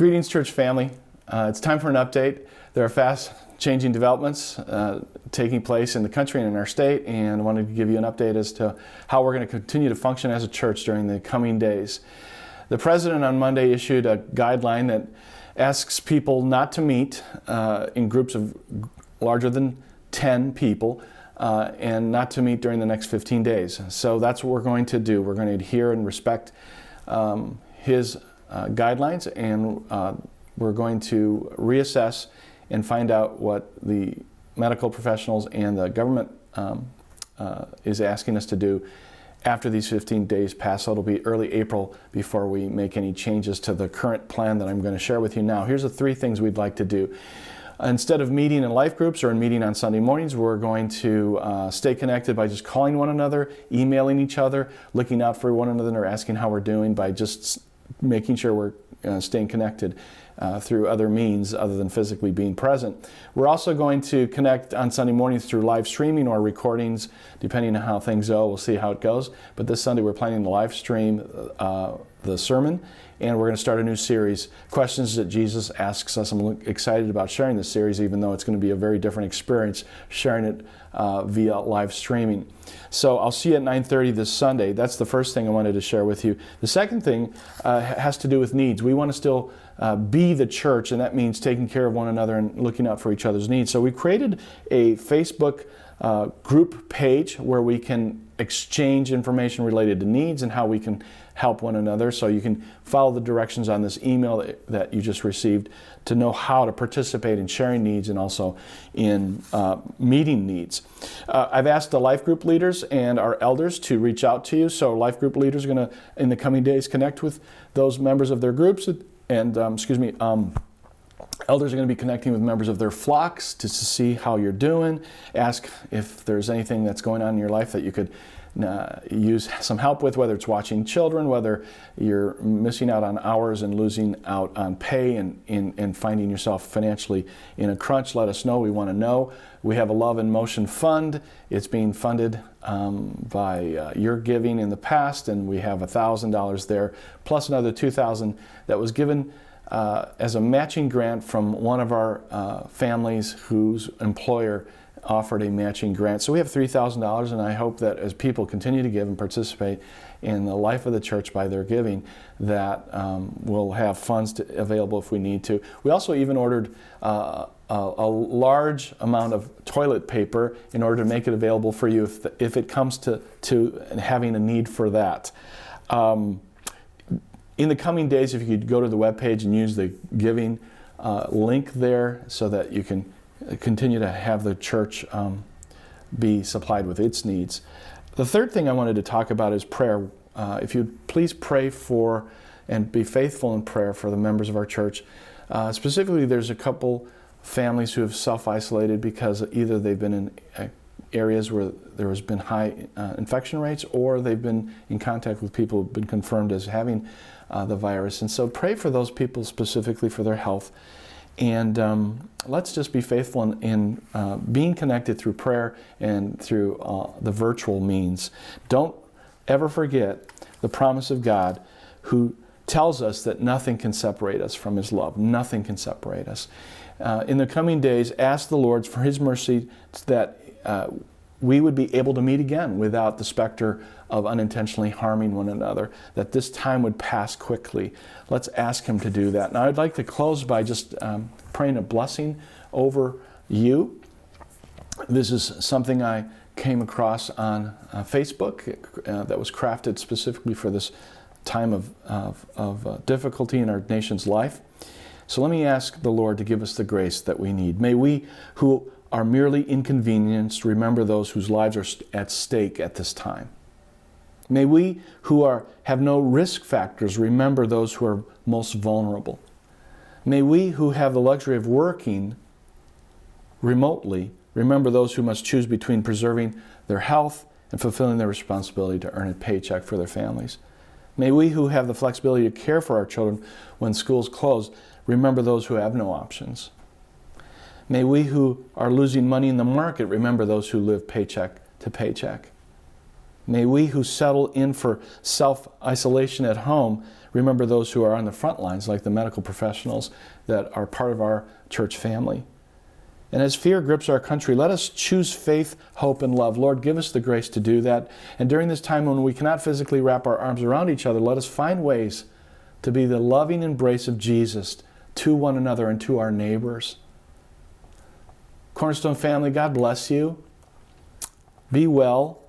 Greetings, church family. It's time for an update. There are fast-changing developments taking place in the country and in our state, and I wanted to give you an update as to how we're going to continue to function as a church during the coming days. The President on Monday issued a guideline that asks people not to meet in groups of larger than 10 people and not to meet during the next 15 days. So that's what we're going to do. We're going to adhere and respect his guidelines, and we're going to reassess and find out what the medical professionals and the government is asking us to do after these 15 days pass. So it'll be early April before we make any changes to the current plan that I'm going to share with you now. Here's the three things we'd like to do. Instead of meeting in life groups or in meeting on Sunday mornings, we're going to stay connected by just calling one another, emailing each other, looking out for one another, or asking how we're doing by just making sure we're staying connected through other means other than physically being present. We're also going to connect on Sunday mornings through live streaming or recordings, depending on how things go. We'll see how it goes. But this Sunday we're planning to live stream the sermon, and we're going to start a new series, Questions That Jesus Asks Us. I'm excited about sharing this series, even though it's going to be a very different experience sharing it via live streaming. So I'll see you at 9:30 this Sunday. That's the first thing I wanted to share with you. The second thing has to do with needs. We want to still be the church, and that means taking care of one another and looking out for each other's needs. So we created a Facebook group page where we can exchange information related to needs and how we can help one another. So you can follow the directions on this email that you just received to know how to participate in sharing needs and also in meeting needs. I've asked the life group leaders and our elders to reach out to you. So life group leaders are going to, in the coming days, connect with those members of their groups, and elders are going to be connecting with members of their flocks to see how you're doing, ask if there's anything that's going on in your life that you could use some help with, whether it's watching children, whether you're missing out on hours and losing out on pay and finding yourself financially in a crunch. Let us know. We want to know. We have a Love in Motion fund. It's being funded by your giving in the past, and we have $1,000 there, plus another $2,000 that was given as a matching grant from one of our families whose employer offered a matching grant. So we have $3,000, and I hope that as people continue to give and participate in the life of the church by their giving, that we'll have funds available if we need to. We also even ordered a large amount of toilet paper in order to make it available for you if it comes to having a need for that. In the coming days, if you could go to the webpage and use the giving link there so that you can continue to have the church be supplied with its needs. The third thing I wanted to talk about is prayer. If you'd please pray for and be faithful in prayer for the members of our church. Specifically, there's a couple families who have self-isolated because either they've been in areas where there has been high infection rates, or they've been in contact with people who've been confirmed as having the virus. And so pray for those people specifically for their health. And let's just be faithful in being connected through prayer and through the virtual means. Don't ever forget the promise of God, who tells us that nothing can separate us from His love. Nothing can separate us. In the coming days, ask the Lord for His mercy that we would be able to meet again without the specter of unintentionally harming one another, that this time would pass quickly. Let's ask Him to do that. Now, I'd like to close by just praying a blessing over you. This is something I came across on Facebook that was crafted specifically for this time of difficulty in our nation's life. So let me ask the Lord to give us the grace that we need. May we, who are merely inconvenienced, remember those whose lives are at stake at this time. May we, who have no risk factors, remember those who are most vulnerable. May we, who have the luxury of working remotely, remember those who must choose between preserving their health and fulfilling their responsibility to earn a paycheck for their families. May we, who have the flexibility to care for our children when schools close, remember those who have no options. May we, who are losing money in the market, remember those who live paycheck to paycheck. May we, who settle in for self-isolation at home, Remember those who are on the front lines, like the medical professionals that are part of our church family. And as fear grips our country, let us choose faith, hope, and love. Lord, give us the grace to do that. And during this time when we cannot physically wrap our arms around each other, let us find ways to be the loving embrace of Jesus to one another and to our neighbors. Cornerstone family, God bless you. Be well,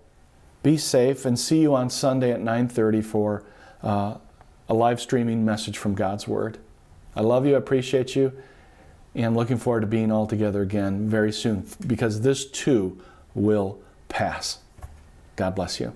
be safe, and see you on Sunday at 9:30 for a live streaming message from God's Word. I love you, I appreciate you, and looking forward to being all together again very soon, because this too will pass. God bless you.